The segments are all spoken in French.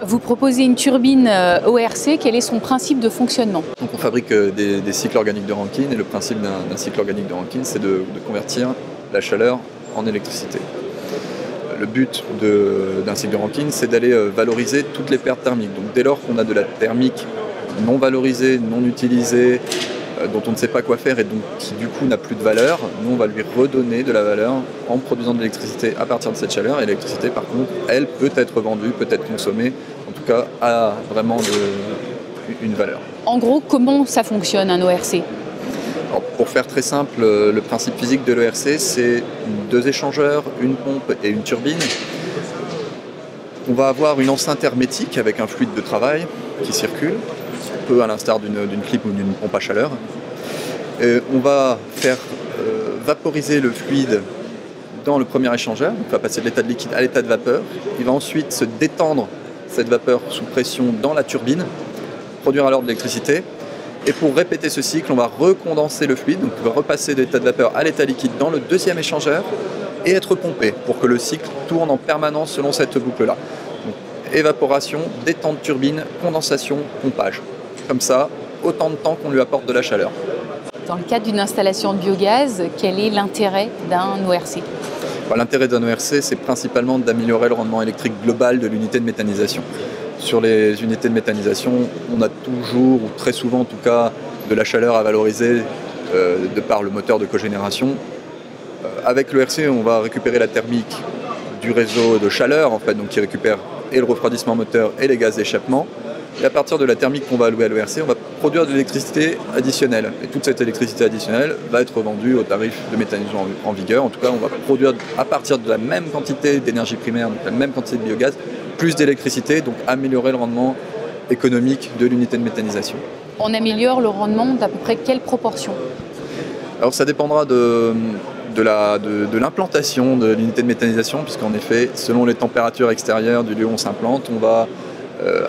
Vous proposez une turbine ORC, quel est son principe de fonctionnement? Donc on fabrique des cycles organiques de Rankine et le principe d'un cycle organique de Rankine, c'est de convertir la chaleur en électricité. Le but d'un cycle de Rankine, c'est d'aller valoriser toutes les pertes thermiques. Donc dès lors qu'on a de la thermique non valorisée, non utilisée, dont on ne sait pas quoi faire et donc qui du coup n'a plus de valeur, nous on va lui redonner de la valeur en produisant de l'électricité à partir de cette chaleur. Et l'électricité par contre, elle peut être vendue, peut être consommée, en tout cas a vraiment une valeur. En gros, comment ça fonctionne un ORC? Alors, pour faire très simple, le principe physique de l'ERC, c'est 2 échangeurs, une pompe et une turbine. On va avoir une enceinte hermétique avec un fluide de travail qui circule, un peu à l'instar d'une clip ou d'une pompe à chaleur. On va faire vaporiser le fluide dans le premier échangeur, donc on va passer de l'état de liquide à l'état de vapeur. Il va ensuite se détendre cette vapeur sous pression dans la turbine, produire alors de l'électricité. Et pour répéter ce cycle, on va recondenser le fluide, donc on va repasser de l'état de vapeur à l'état liquide dans le deuxième échangeur et être pompé pour que le cycle tourne en permanence selon cette boucle-là. Donc, évaporation, détente turbine, condensation, pompage. Comme ça, autant de temps qu'on lui apporte de la chaleur. Dans le cadre d'une installation de biogaz, quel est l'intérêt d'un ORC? L'intérêt d'un ORC, c'est principalement d'améliorer le rendement électrique global de l'unité de méthanisation. Sur les unités de méthanisation, on a toujours, ou très souvent en tout cas, de la chaleur à valoriser de par le moteur de cogénération. Avec l'ERC, on va récupérer la thermique du réseau de chaleur, en fait, donc qui récupère et le refroidissement moteur et les gaz d'échappement. Et à partir de la thermique qu'on va allouer à l'ERC, on va produire de l'électricité additionnelle. Et toute cette électricité additionnelle va être vendue au tarif de méthanisation en vigueur. En tout cas, on va produire à partir de la même quantité d'énergie primaire, donc la même quantité de biogaz, plus d'électricité, donc améliorer le rendement économique de l'unité de méthanisation. On améliore le rendement d'à peu près quelle proportion? Alors ça dépendra de l'implantation de l'unité de méthanisation, puisqu'en effet, selon les températures extérieures du lieu où on s'implante, on va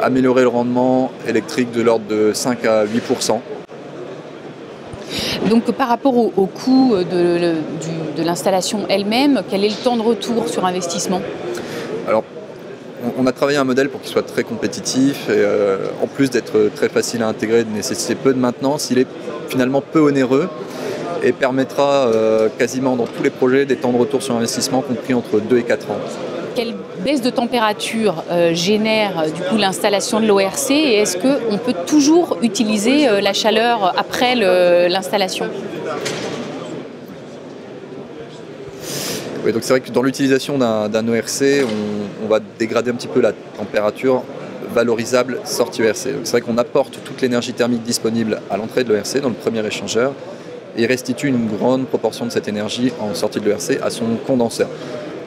améliorer le rendement électrique de l'ordre de 5 à 8%. Donc par rapport au coût de l'installation elle-même, quel est le temps de retour sur investissement? Alors, on a travaillé un modèle pour qu'il soit très compétitif et en plus d'être très facile à intégrer, de nécessiter peu de maintenance, il est finalement peu onéreux et permettra quasiment dans tous les projets des temps de retour sur investissement compris entre 2 et 4 ans. Quelle baisse de température génère du coup l'installation de l'ORC et est-ce qu'on peut toujours utiliser la chaleur après l'installation? Oui, donc c'est vrai que dans l'utilisation d'un ORC, on va dégrader un petit peu la température valorisable sortie ERC. C'est vrai qu'on apporte toute l'énergie thermique disponible à l'entrée de l'ERC dans le premier échangeur et restitue une grande proportion de cette énergie en sortie de l'ERC à son condenseur.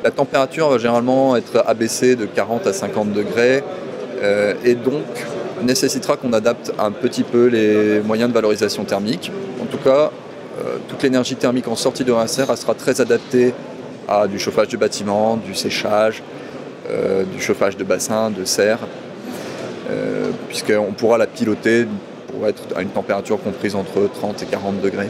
La température va généralement être abaissée de 40 à 50 degrés et donc nécessitera qu'on adapte un petit peu les moyens de valorisation thermique. En tout cas, toute l'énergie thermique en sortie de l'ERC restera très adaptée à du chauffage de bâtiment, du séchage, du chauffage de bassin, de serre, puisqu'on pourra la piloter pour être à une température comprise entre 30 et 40 degrés.